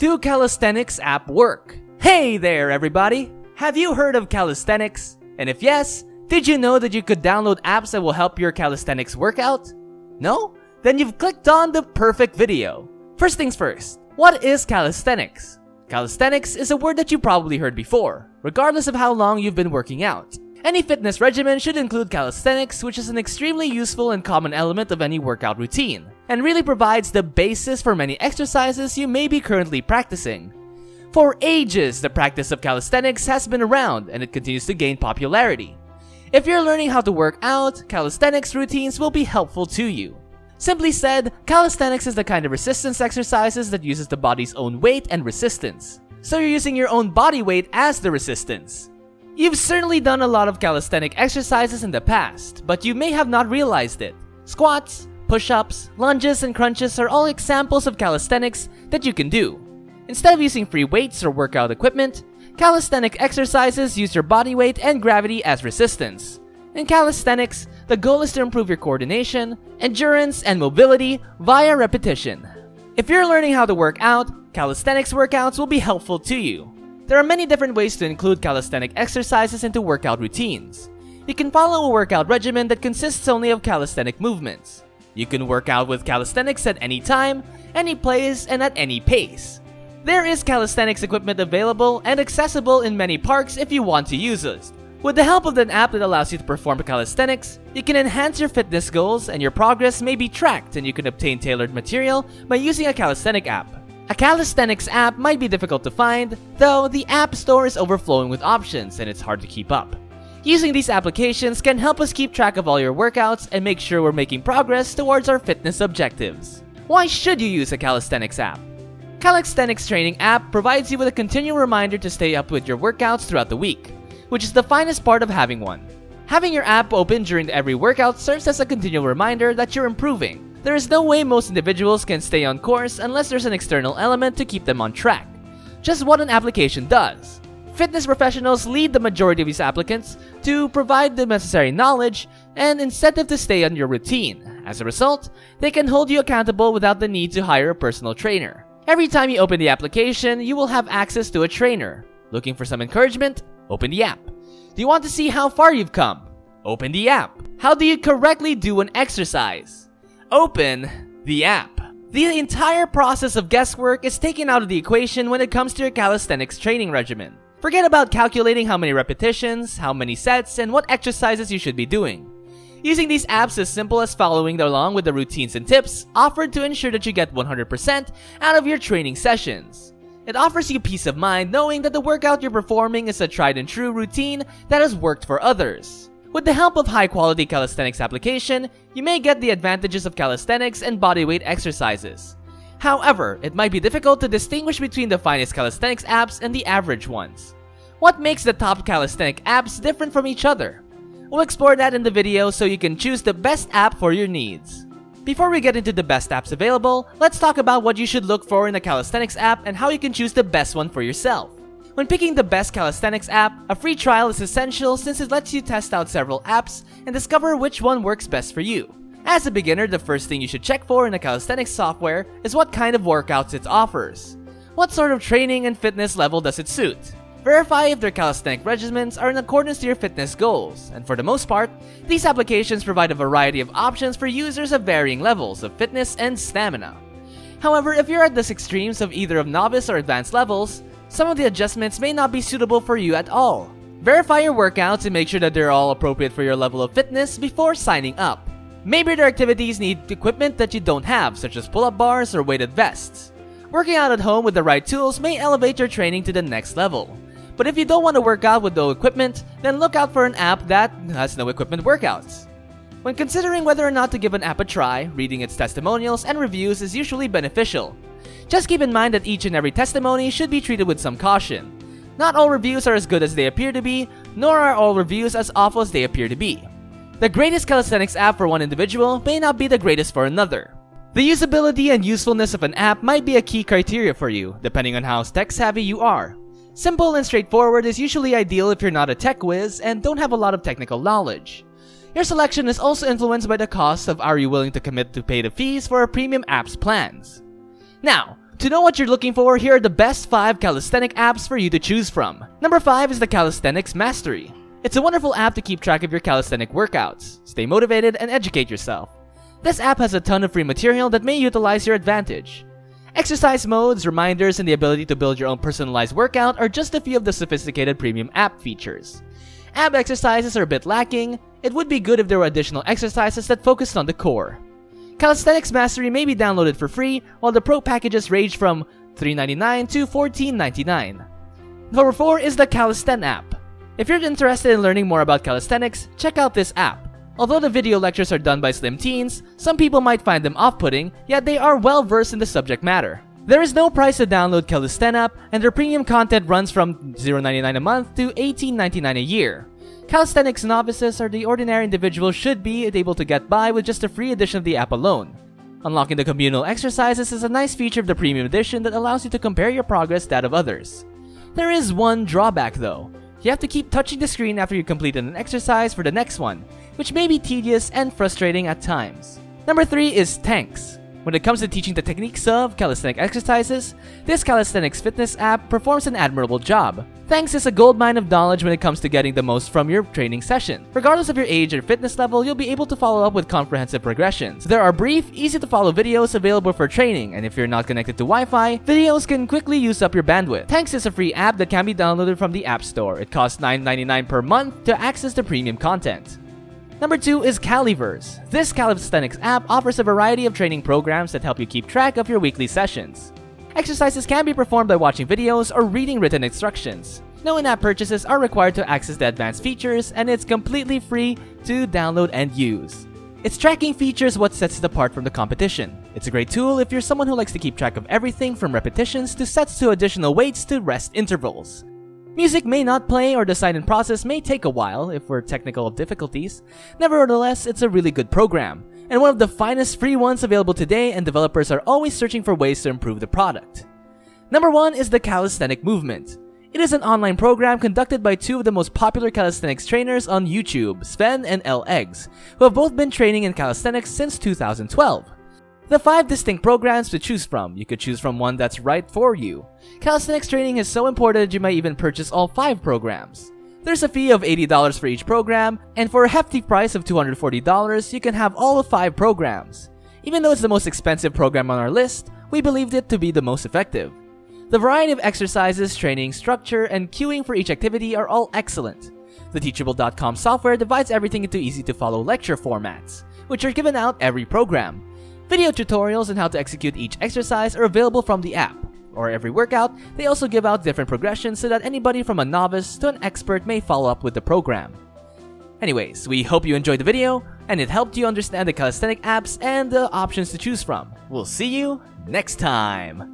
Do Calisthenics App Work? Hey there everybody! Have you heard of calisthenics? And if yes, did you know that you could download apps that will help your calisthenics workout? No? Then you've clicked on the perfect video. First things first, what is calisthenics? Calisthenics is a word that you probably heard before, regardless of how long you've been working out. Any fitness regimen should include calisthenics, which is an extremely useful and common element of any workout routine, and really provides the basis for many exercises you may be currently practicing. For ages, the practice of calisthenics has been around, and it continues to gain popularity. If you're learning how to work out, calisthenics routines will be helpful to you. Simply said, calisthenics is the kind of resistance exercises that uses the body's own weight and resistance. So you're using your own body weight as the resistance. You've certainly done a lot of calisthenic exercises in the past, but you may have not realized it. Squats, push-ups, lunges, and crunches are all examples of calisthenics that you can do. Instead of using free weights or workout equipment, calisthenic exercises use your body weight and gravity as resistance. In calisthenics, the goal is to improve your coordination, endurance, and mobility via repetition. If you're learning how to work out, calisthenics workouts will be helpful to you. There are many different ways to include calisthenic exercises into workout routines. You can follow a workout regimen that consists only of calisthenic movements. You can work out with calisthenics at any time, any place, and at any pace. There is calisthenics equipment available and accessible in many parks if you want to use it. With the help of an app that allows you to perform calisthenics, you can enhance your fitness goals and your progress may be tracked, and you can obtain tailored material by using a calisthenic app. A calisthenics app might be difficult to find, though the App Store is overflowing with options and it's hard to keep up. Using these applications can help us keep track of all your workouts and make sure we're making progress towards our fitness objectives. Why should you use a calisthenics app? Calisthenics Training app provides you with a continual reminder to stay up with your workouts throughout the week, which is the finest part of having one. Having your app open during every workout serves as a continual reminder that you're improving. There is no way most individuals can stay on course unless there's an external element to keep them on track. Just what an application does. Fitness professionals lead the majority of these applicants to provide the necessary knowledge and incentive to stay on your routine. As a result, they can hold you accountable without the need to hire a personal trainer. Every time you open the application, you will have access to a trainer. Looking for some encouragement? Open the app. Do you want to see how far you've come? Open the app. How do you correctly do an exercise? Open the app. The entire process of guesswork is taken out of the equation when it comes to your calisthenics training regimen. Forget about calculating how many repetitions, how many sets, and what exercises you should be doing. Using these apps is as simple as following along with the routines and tips offered to ensure that you get 100% out of your training sessions. It offers you peace of mind knowing that the workout you're performing is a tried and true routine that has worked for others. With the help of high-quality calisthenics application, you may get the advantages of calisthenics and bodyweight exercises. However, it might be difficult to distinguish between the finest calisthenics apps and the average ones. What makes the top calisthenic apps different from each other? We'll explore that in the video so you can choose the best app for your needs. Before we get into the best apps available, let's talk about what you should look for in a calisthenics app and how you can choose the best one for yourself. When picking the best calisthenics app, a free trial is essential since it lets you test out several apps and discover which one works best for you. As a beginner, the first thing you should check for in a calisthenics software is what kind of workouts it offers. What sort of training and fitness level does it suit? Verify if their calisthenic regimens are in accordance to your fitness goals, and for the most part, these applications provide a variety of options for users of varying levels of fitness and stamina. However, if you're at the extremes of either of novice or advanced levels, some of the adjustments may not be suitable for you at all. Verify your workouts and make sure that they're all appropriate for your level of fitness before signing up. Maybe their activities need equipment that you don't have, such as pull-up bars or weighted vests. Working out at home with the right tools may elevate your training to the next level. But if you don't want to work out with no equipment, then look out for an app that has no equipment workouts. When considering whether or not to give an app a try, reading its testimonials and reviews is usually beneficial. Just keep in mind that each and every testimony should be treated with some caution. Not all reviews are as good as they appear to be, nor are all reviews as awful as they appear to be. The greatest calisthenics app for one individual may not be the greatest for another. The usability and usefulness of an app might be a key criteria for you, depending on how tech-savvy you are. Simple and straightforward is usually ideal if you're not a tech whiz and don't have a lot of technical knowledge. Your selection is also influenced by the cost of are you willing to commit to pay the fees for our premium apps plans. Now, To know what you're looking for, here are the best 5 calisthenic apps for you to choose from. Number 5 is the Calisthenics Mastery. It's a wonderful app to keep track of your calisthenic workouts, stay motivated, and educate yourself. This app has a ton of free material that may utilize your advantage. Exercise modes, reminders, and the ability to build your own personalized workout are just a few of the sophisticated premium app features. Ab exercises are a bit lacking. It would be good if there were additional exercises that focused on the core. Calisthenics Mastery may be downloaded for free, while the pro packages range from $3.99 to $14.99. Number 4 is the Calisthenics app. If you're interested in learning more about calisthenics, check out this app. Although the video lectures are done by slim teens, some people might find them off-putting, yet they are well versed in the subject matter. There is no price to download Calisthenics app, and their premium content runs from $0.99 a month to $18.99 a year. Calisthenics novices or the ordinary individual should be able to get by with just a free edition of the app alone. Unlocking the communal exercises is a nice feature of the premium edition that allows you to compare your progress to that of others. There is one drawback though. You have to keep touching the screen after you complete an exercise for the next one, which may be tedious and frustrating at times. Number 3 is Tanks. When it comes to teaching the techniques of calisthenic exercises, this calisthenics fitness app performs an admirable job. Tanks is a goldmine of knowledge when it comes to getting the most from your training session. Regardless of your age or fitness level, you'll be able to follow up with comprehensive progressions. There are brief, easy-to-follow videos available for training, and if you're not connected to Wi-Fi, videos can quickly use up your bandwidth. Tanks is a free app that can be downloaded from the App Store. It costs $9.99 per month to access the premium content. Number 2 is Caliverse. This calisthenics app offers a variety of training programs that help you keep track of your weekly sessions. Exercises can be performed by watching videos or reading written instructions. No in-app purchases are required to access the advanced features, and it's completely free to download and use. Its tracking features what sets it apart from the competition. It's a great tool if you're someone who likes to keep track of everything from repetitions to sets to additional weights to rest intervals. Music may not play or the sign-in process may take a while if we're technical difficulties. Nevertheless, it's a really good program, and one of the finest free ones available today, and developers are always searching for ways to improve the product. Number 1 is the Calisthenics Movement. It is an online program conducted by 2 of the most popular calisthenics trainers on YouTube, Sven and L. Eggs, who have both been training in calisthenics since 2012. The 5 distinct programs to choose from. You could choose from one that's right for you. Calisthenics training is so important that you might even purchase all 5 programs. There's a fee of $80 for each program, and for a hefty price of $240, you can have all of 5 programs. Even though it's the most expensive program on our list, we believed it to be the most effective. The variety of exercises, training, structure, and cueing for each activity are all excellent. The Teachable.com software divides everything into easy-to-follow lecture formats, which are given out every program. Video tutorials on how to execute each exercise are available from the app. Or every workout, they also give out different progressions so that anybody from a novice to an expert may follow up with the program. Anyways, we hope you enjoyed the video and it helped you understand the calisthenic apps and the options to choose from. We'll see you next time!